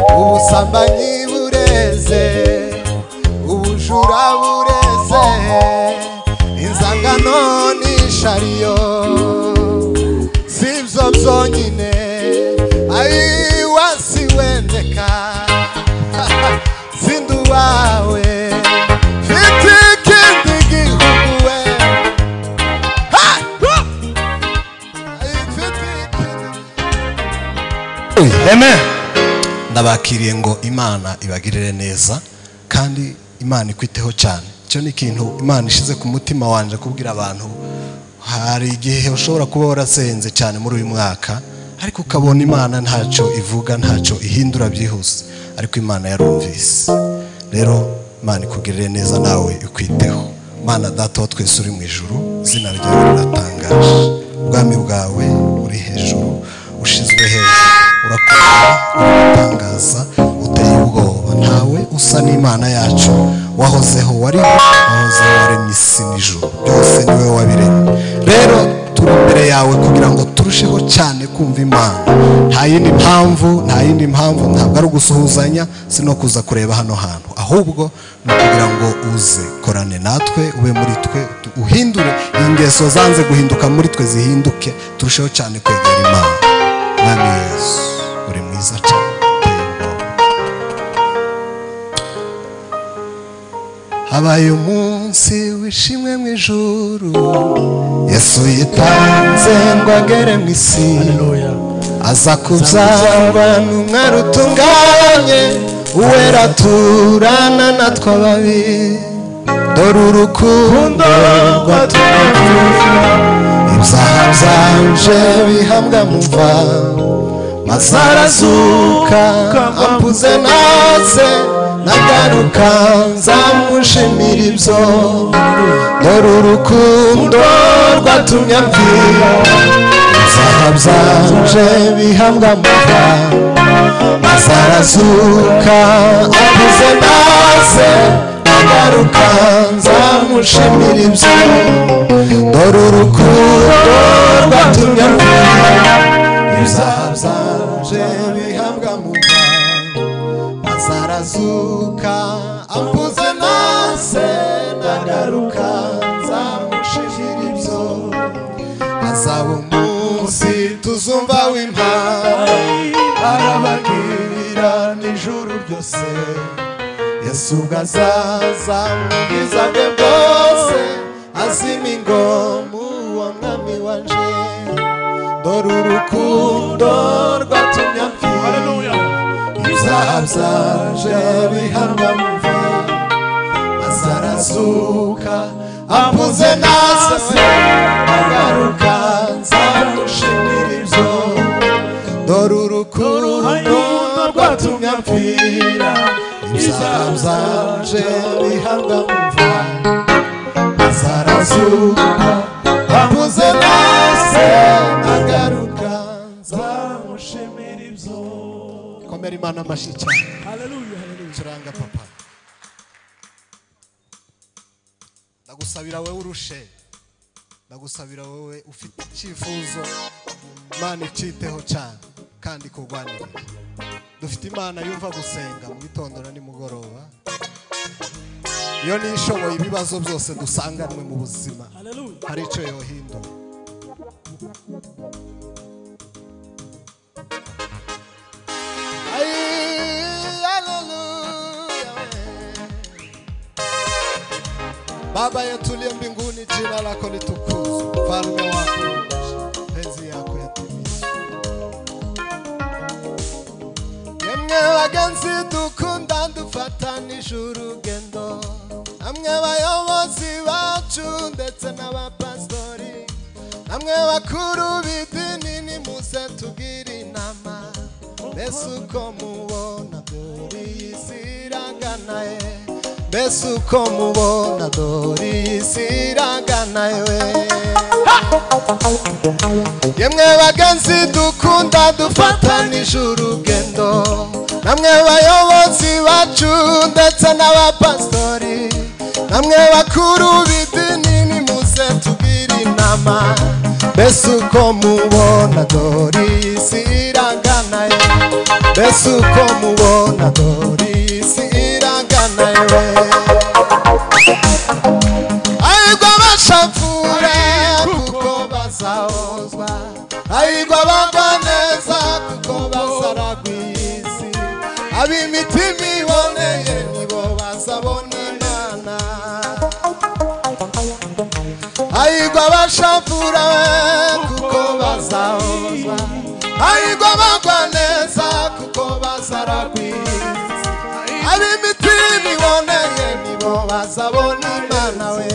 ubusambanyi bureze, ubujura bureze, inzangano n'ishariyo sibyo byonyine ayi wasiwendeka sindu wawe fiti ikindi gihugu we Amen. Ndabakiriye ngo Imana ibagirire neza kandi Imana ikwiteho cyane. Cyo ni ikintu Imana ishize ku mutima wanje kubwira abantu. Hari igihe ushobora kuba warasenze cyane muri uyu mwaka ariko ukabona Imana ntacyo ivuga, ntacyo ihindura byihuse, ariko Imana yarumvise. Rero Imana ikugirire neza nawe ikwiteho. Mana data wa twese uri mu ijuru, izina ryawe riratangaje, ubwami bwawe uri hejuru, ushizwe hejuru, urakomeye, uratangaza, uteye ubwoba. Ntawe usa n'Imana yacu, wahozeho, wahozeho, waremye isi n'ijuru, byose niwe wabiremye. Rero turi imbere yawe kugira ngo turusheho cyane kumva Imana. Nta yindi mpamvu, ntabwo ari ugusuhuzanya, si no kuza kureba hano hantu, ahubwo ni kugira ngo uze korane natwe, ube muri twe, uhindure ingeso zanze guhinduka muri twe zihinduke, turusheho cyane kwegera Imana. Mwami Yesu uri mwiza cyane. Habaye umunsi wishimwe mu ijuru, Yesu yitanze ngo agere mu isi, aza kubyarwa n'umwana utunganye, uwera turana natwe ababi. Dore urukundo rwatugurira, ibyaha byanje bihambwa mu mva, maze arazuka ampuze naze, nagaruka nzamushimira ibyo. Dore urukundo rwatumye amvira, ibyaha byanje bihambwa mu mva, maze arazuka ampuze naze, nagaruka nzamushimira ibyo. Dore urukundo rwatumye amvira, ibyaha byanje bihambwa mu mva, maze arazuka ampuze nase, nagaruka nzamushimira ibyo. Hazaba umunsi tuzumva w'impanda, arabagirira n'ijuru ryose, Yesu ubwo azaza mu bwiza bwe bwose, azima ingoma uwo mwami wanje. Dore urukundo rwatumye amvira, ibyaha byanje bihambwa mu mva, maze arazuka ampuze nase, agaruka nzamushimira ibyo. Dore urukundo rwatumye amvira, ibyaha byanje bihambwa mu mva, maze arazuka ampuze nase, agaruka nzamushimira ibyo. Komera Imana amashyi cyane. Haleluya, haleluya. Turanga papa, ndagusabira wowe urushe, ndagusabira wowe ufite icyifuzo, Imana iciteho cyane kandi kurwanira. Dufite Imana yumva gusenga mu gitondo na nimugoroba, iyo nishoboye ibibazo byose dusanganwe mu buzima hari icyo yohindura. Baba yetu uliye mbinguni, jina lako litukuzwe, ufalme wako uje, penzi yako yatimizwe. Yemwe bagenzi dukunda dufatanije urugendo, namwe bayobozi bacu ndetse n'abapastori, namwe bakuru b'idini, nimuze tugire inama, mbese uko mubona dore iyi si iragana ye, mbese uko mubona dore iyi si iragana we. Yemwe bagenzi dukunda dufatanije urugendo, namwe bayobozi bacu ndetse n'abapastori, namwe bakuru b'idini, nimuze tugire inama, mbese uko mubona dore iyi si iragana ye, mbese uko mubona dori isi irangana yewe ayigwa bashavura kuko bazahozwa ayigwa bagwa neza kuko bazaragwisi ab'imitima iboneye nibo bazabona Imana ayigwa bashavura kuko bazahozwa ayigwa bagwa neza kuko bazaragwisi ab'imitima iboneye nibo bazabona Imana we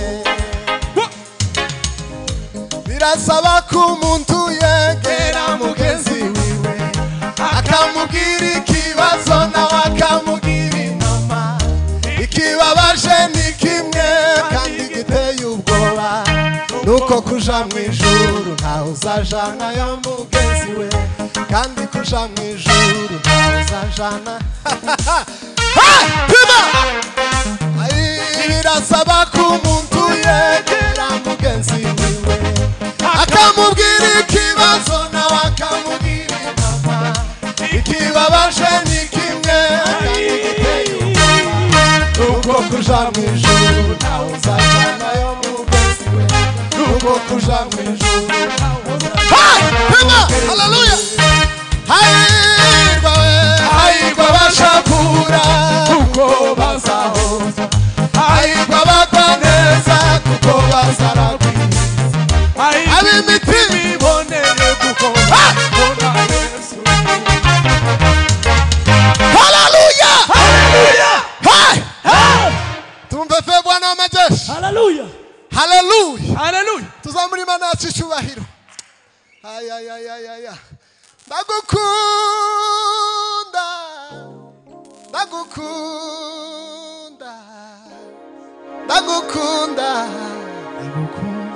birasaba ko umuntu yegera mugenzi wiwe akamubwira ikibazo nawe akamubwira inama ikibabaje ni kimwe kandi giteye ubwoba nuko kuja mu ijuru ntawe uzajanayo mugenzi we kandi kuja mu ijuru ntawe uzajana birasaba ko umuntu yegera mugenzi wiwe akamubwira ikibazo nawe akamubwira inama ikibabaje ni kimwe kandi giteye ubwoba nuko kuja mu ijuru ntawe uzajanayo mugenzi we nuko kuja mu ijuru haleluya hayirwa bashakura kuko bazahozwa hayirwa bagwa neza kuko bazaragwisa ab'imitima iboneye kuko bazabona Yesu haleluya tumve fe Bwana wa majeshi Hallelujah. haleluya Hallelujah. tuzamuri Imana yacu icyubahiro ndagukunda ndagukunda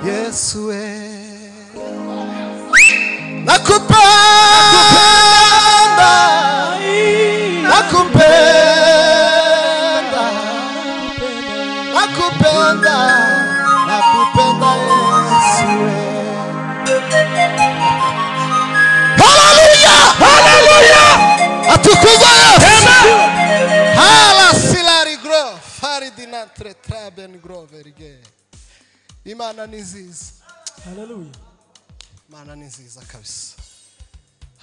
Yesu we nakupenda Yesu we haleluya atukuzwe Yesu hala silari gro faridinantre traben groverige Imana ni nziza Hallelujah. Imana ni nziza kabisa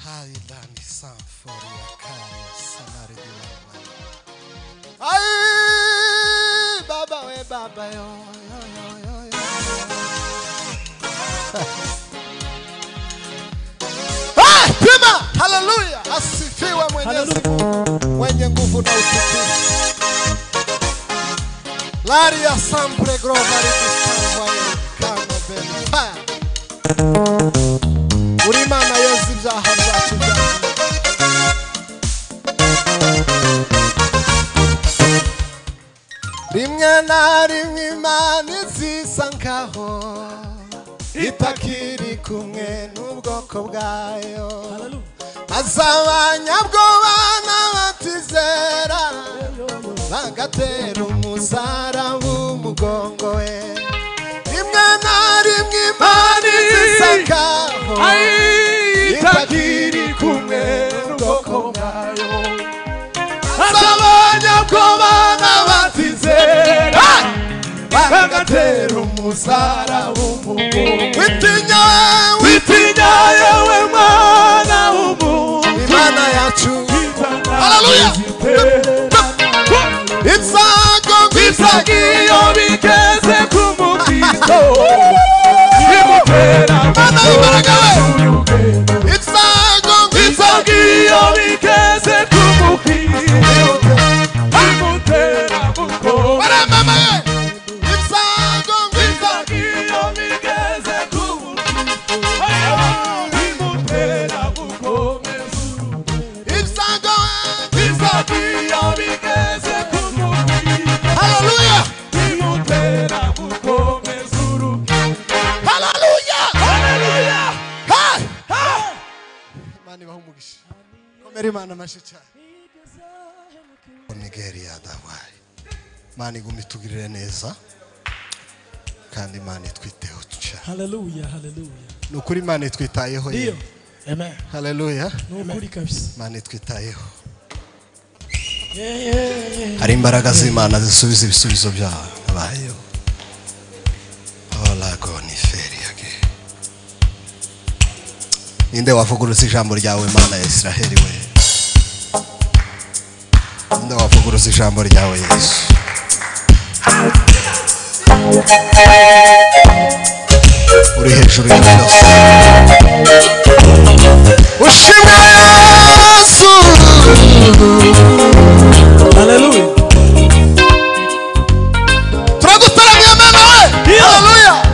haidani sanforia kaya sanari dilama ai baba we baba yo pima haleluya asifiwe Mwenyezi Mungu mwenye nguvu na utukufu Laria sempre grovari disangwa kama bena Urimana yezi byaha byacu byacu rimwe na rimwe Imana izisa nkaho itakiri kumwe n'ubwoko bwayo maze abanyabwoba n'abatizera bagatera umusaraba umugongo we rimwe na rimwe Imana izisa nkaho itakiri kumwe n'ubwoko bwayo maze abanyabwoba n'abatizera bagatera umusaraba umugongo witinya yewe mwana w'umuntu Imana yacu haleluya ibyago iyo bigeze ku mukristo bimutera Mana imbaraga we ibyago iyo bigeze ku mukristo bimutera gukomera baramama Imana mashicha Nigeria dawai Imana igumitugirire neza kandi Imana itwiteho cyane Hallelujah. Hallelujah. nukuri Imana itwitayeho Ndio. Amen. Hallelujah Nukuri kabisa. Imana itwitayeho hari imbaraga z'Imana zisubiza ibisubizo byabayo. Ninde wavuguruza ijambo ryawe Mana ya Israheli we? Ninde wavuguruza ijambo ryawe Yesu? Uri hejuru ya byose. Ushimwe Yesu. Hallelujah. Turagutaramye Mana we. Hallelujah.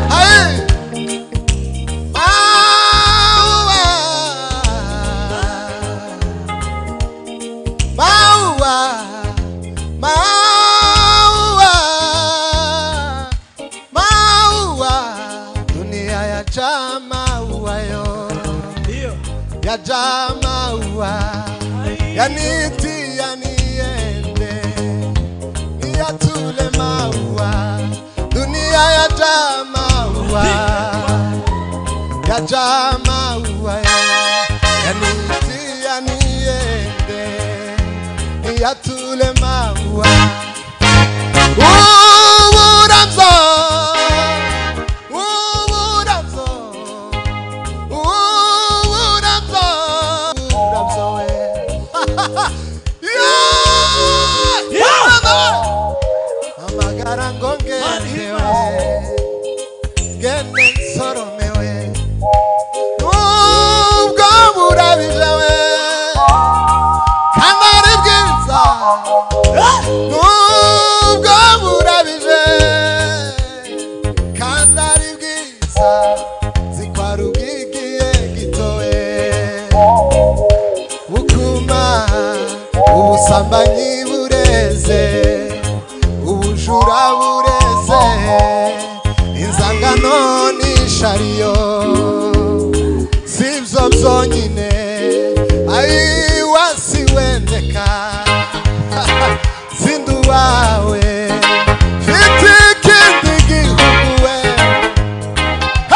Yajamaua yaniti yaniende niyatule maua dunia yajamaua yaniti yaniende niyatule maua Sambanyi bureze ubujura bureze inzangano n'ishariyo sivyo byonyine ai wasiwendeka sindu wawe fiti kindi gihugu we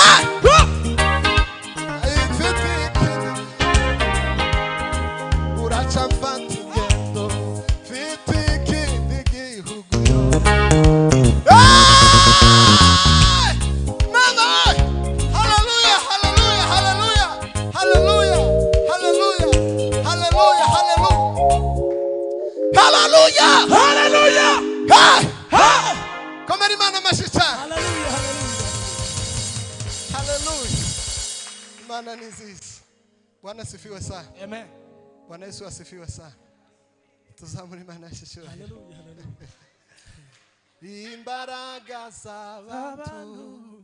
ai fiti kindi uracha mfati Mana nizizi. Bwana asifiwe sana. Amen. Bwana Yesu asifiwe sana. Tuzamuri Imana yacu. Hallelujah. Imbaraga z'abantu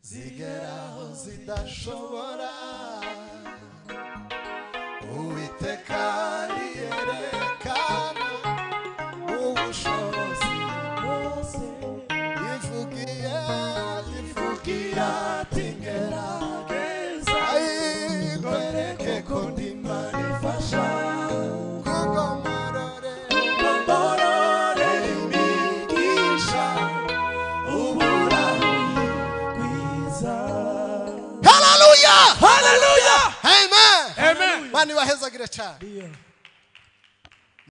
zigeraho zidashobora Uwiteka yerekana ubushobozi bwose ivugira tingera Hallelujah. Amen. Amen. Mani waheza gira cyane.